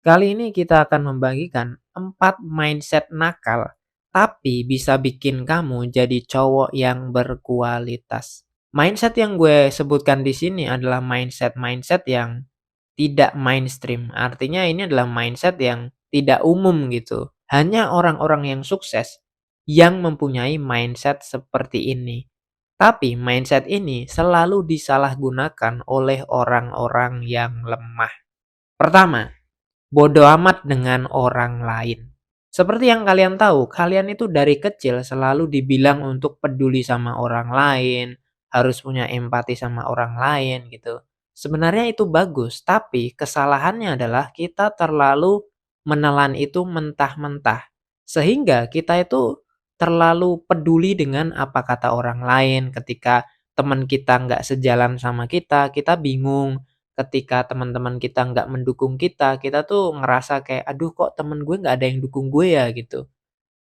Kali ini kita akan membagikan 4 mindset nakal, tapi bisa bikin kamu jadi cowok yang berkualitas. Mindset yang gue sebutkan di sini adalah mindset-mindset yang tidak mainstream. Artinya ini adalah mindset yang tidak umum gitu. Hanya orang-orang yang sukses yang mempunyai mindset seperti ini. Tapi mindset ini selalu disalahgunakan oleh orang-orang yang lemah. Pertama, bodo amat dengan orang lain. Seperti yang kalian tahu, kalian itu dari kecil selalu dibilang untuk peduli sama orang lain, harus punya empati sama orang lain gitu. Sebenarnya itu bagus, tapi kesalahannya adalah kita terlalu menelan itu mentah-mentah. Sehingga kita itu terlalu peduli dengan apa kata orang lain ketika teman kita nggak sejalan sama kita bingung. Ketika teman-teman kita nggak mendukung kita tuh ngerasa kayak, "Aduh kok temen gue nggak ada yang dukung gue ya?" Gitu.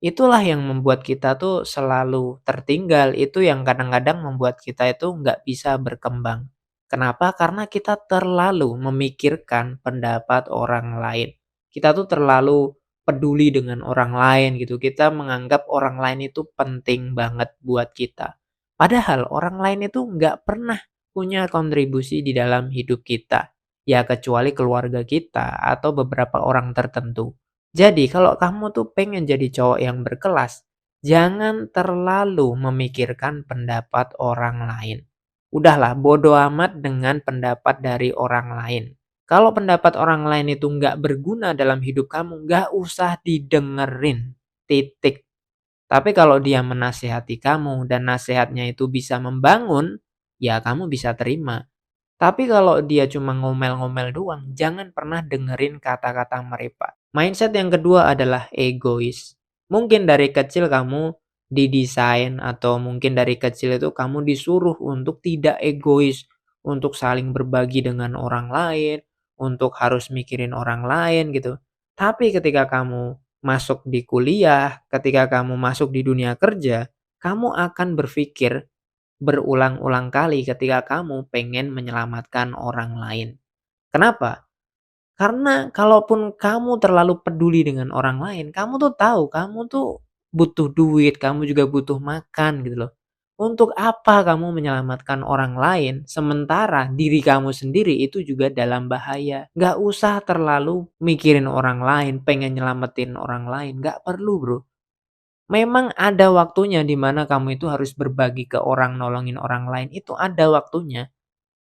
Itulah yang membuat kita tuh selalu tertinggal, itu yang kadang-kadang membuat kita itu nggak bisa berkembang. Kenapa? Karena kita terlalu memikirkan pendapat orang lain. Kita tuh terlalu peduli dengan orang lain gitu, kita menganggap orang lain itu penting banget buat kita. Padahal orang lain itu nggak pernah punya kontribusi di dalam hidup kita, ya kecuali keluarga kita atau beberapa orang tertentu. Jadi kalau kamu tuh pengen jadi cowok yang berkelas, jangan terlalu memikirkan pendapat orang lain. Udahlah, bodo amat dengan pendapat dari orang lain. Kalau pendapat orang lain itu nggak berguna dalam hidup kamu, nggak usah didengerin. Titik. Tapi kalau dia menasehati kamu dan nasihatnya itu bisa membangun, ya kamu bisa terima. Tapi kalau dia cuma ngomel-ngomel doang, jangan pernah dengerin kata-kata mereka. Mindset yang kedua adalah egois. Mungkin dari kecil kamu didesain atau mungkin dari kecil itu kamu disuruh untuk tidak egois, untuk saling berbagi dengan orang lain, untuk harus mikirin orang lain gitu. Tapi ketika kamu masuk di kuliah, ketika kamu masuk di dunia kerja, kamu akan berpikir berulang-ulang kali ketika kamu pengen menyelamatkan orang lain. Kenapa? Karena kalaupun kamu terlalu peduli dengan orang lain, kamu tuh tahu kamu tuh butuh duit, kamu juga butuh makan gitu loh. Untuk apa kamu menyelamatkan orang lain sementara diri kamu sendiri itu juga dalam bahaya? Gak usah terlalu mikirin orang lain, pengen nyelamatin orang lain, gak perlu bro. Memang ada waktunya di mana kamu itu harus berbagi ke orang, nolongin orang lain, itu ada waktunya.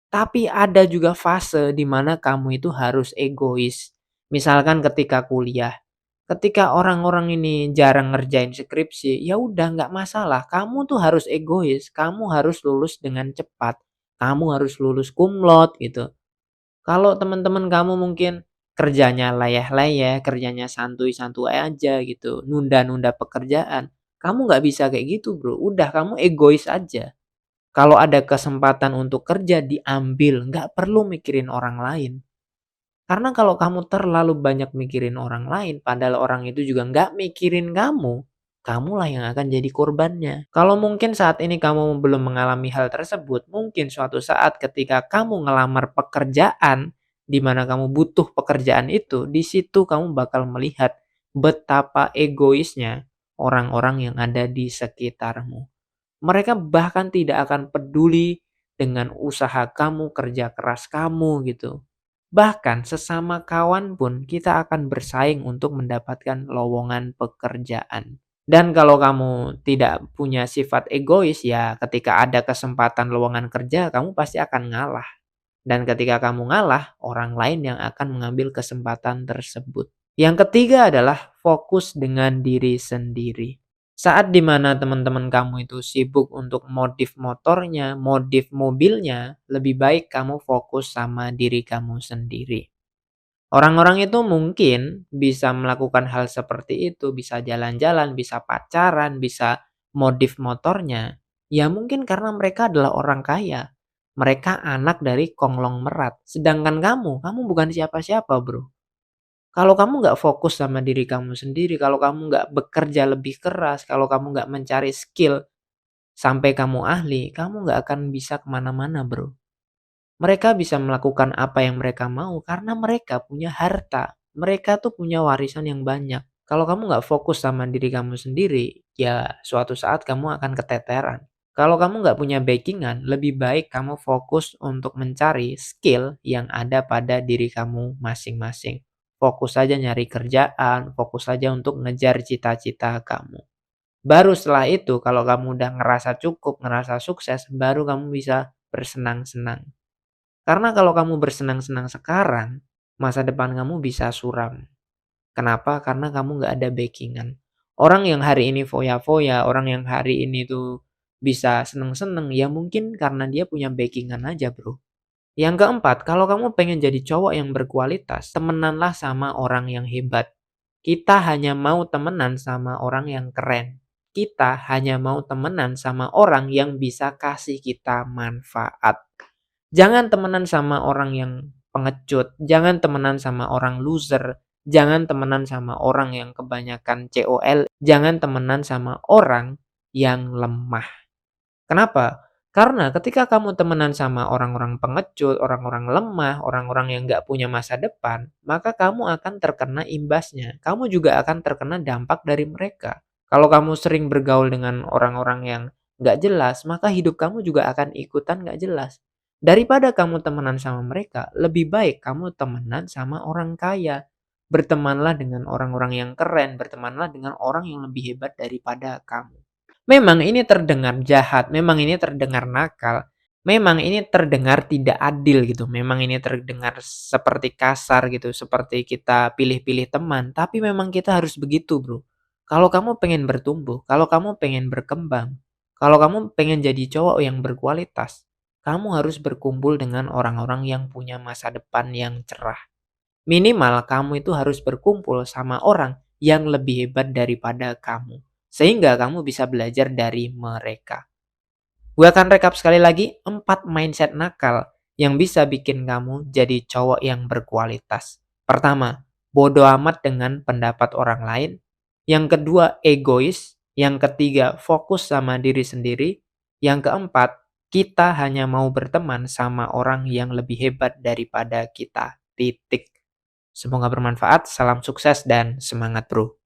Tapi ada juga fase di mana kamu itu harus egois. Misalkan ketika kuliah, ketika orang-orang ini jarang ngerjain skripsi, ya udah nggak masalah. Kamu tuh harus egois, kamu harus lulus dengan cepat. Kamu harus lulus cum laude gitu. Kalau teman-teman kamu mungkin kerjanya leyeh-leyeh, kerjanya santuy-santuy aja gitu, nunda-nunda pekerjaan, kamu nggak bisa kayak gitu Bro, udah kamu egois aja. Kalau ada kesempatan untuk kerja diambil, nggak perlu mikirin orang lain. Karena kalau kamu terlalu banyak mikirin orang lain, padahal orang itu juga nggak mikirin kamu, kamulah yang akan jadi korbannya. Kalau mungkin saat ini kamu belum mengalami hal tersebut, mungkin suatu saat ketika kamu ngelamar pekerjaan, di mana kamu butuh pekerjaan itu, di situ kamu bakal melihat betapa egoisnya orang-orang yang ada di sekitarmu. Mereka bahkan tidak akan peduli dengan usaha kamu, kerja keras kamu gitu. Bahkan sesama kawan pun kita akan bersaing untuk mendapatkan lowongan pekerjaan. Dan kalau kamu tidak punya sifat egois ya ketika ada kesempatan lowongan kerja kamu pasti akan ngalah. Dan ketika kamu ngalah, orang lain yang akan mengambil kesempatan tersebut. Yang ketiga adalah fokus dengan diri sendiri. Saat dimana teman-teman kamu itu sibuk untuk modif motornya, modif mobilnya, lebih baik kamu fokus sama diri kamu sendiri. Orang-orang itu mungkin bisa melakukan hal seperti itu, bisa jalan-jalan, bisa pacaran, bisa modif motornya. Ya mungkin karena mereka adalah orang kaya. Mereka anak dari konglomerat. Sedangkan kamu bukan siapa-siapa bro. Kalau kamu nggak fokus sama diri kamu sendiri, kalau kamu nggak bekerja lebih keras, kalau kamu nggak mencari skill sampai kamu ahli, kamu nggak akan bisa kemana-mana bro. Mereka bisa melakukan apa yang mereka mau karena mereka punya harta. mereka tuh punya warisan yang banyak. Kalau kamu nggak fokus sama diri kamu sendiri, ya suatu saat kamu akan keteteran. Kalau kamu nggak punya backingan, lebih baik kamu fokus untuk mencari skill yang ada pada diri kamu masing-masing. Fokus saja nyari kerjaan, fokus saja untuk ngejar cita-cita kamu. Baru setelah itu kalau kamu udah ngerasa cukup, ngerasa sukses, baru kamu bisa bersenang-senang. Karena kalau kamu bersenang-senang sekarang, masa depan kamu bisa suram. Kenapa? Karena kamu nggak ada backingan. Orang yang hari ini foya-foya, orang yang hari ini tuh bisa seneng-seneng, ya mungkin karena dia punya backingan aja, Bro. Yang keempat, kalau kamu pengen jadi cowok yang berkualitas, temenanlah sama orang yang hebat. Kita hanya mau temenan sama orang yang keren. Kita hanya mau temenan sama orang yang bisa kasih kita manfaat. Jangan temenan sama orang yang pengecut, jangan temenan sama orang loser, jangan temenan sama orang yang kebanyakan COL, jangan temenan sama orang yang lemah. Kenapa? Karena ketika kamu temenan sama orang-orang pengecut, orang-orang lemah, orang-orang yang nggak punya masa depan, maka kamu akan terkena imbasnya. Kamu juga akan terkena dampak dari mereka. Kalau kamu sering bergaul dengan orang-orang yang nggak jelas, maka hidup kamu juga akan ikutan nggak jelas. Daripada kamu temenan sama mereka, lebih baik kamu temenan sama orang kaya. Bertemanlah dengan orang-orang yang keren, bertemanlah dengan orang yang lebih hebat daripada kamu. Memang ini terdengar jahat, memang ini terdengar nakal, memang ini terdengar tidak adil gitu, memang ini terdengar seperti kasar gitu, seperti kita pilih-pilih teman, tapi memang kita harus begitu, Bro. Kalau kamu pengen bertumbuh, kalau kamu pengen berkembang, kalau kamu pengen jadi cowok yang berkualitas, kamu harus berkumpul dengan orang-orang yang punya masa depan yang cerah. Minimal kamu itu harus berkumpul sama orang yang lebih hebat daripada kamu. Sehingga kamu bisa belajar dari mereka. Gue akan rekap sekali lagi 4 mindset nakal yang bisa bikin kamu jadi cowok yang berkualitas. Pertama, bodoh amat dengan pendapat orang lain. Yang kedua, egois. Yang ketiga, fokus sama diri sendiri. Yang keempat, kita hanya mau berteman sama orang yang lebih hebat daripada kita. Titik. Semoga bermanfaat, salam sukses dan semangat bro.